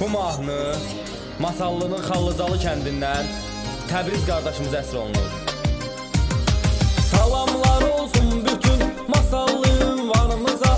Bu mahnı Masallının Xallıcalı kəndindən Təbriz qardaşımız əsr olunur. Salamlar olsun bütün Masallının varımıza.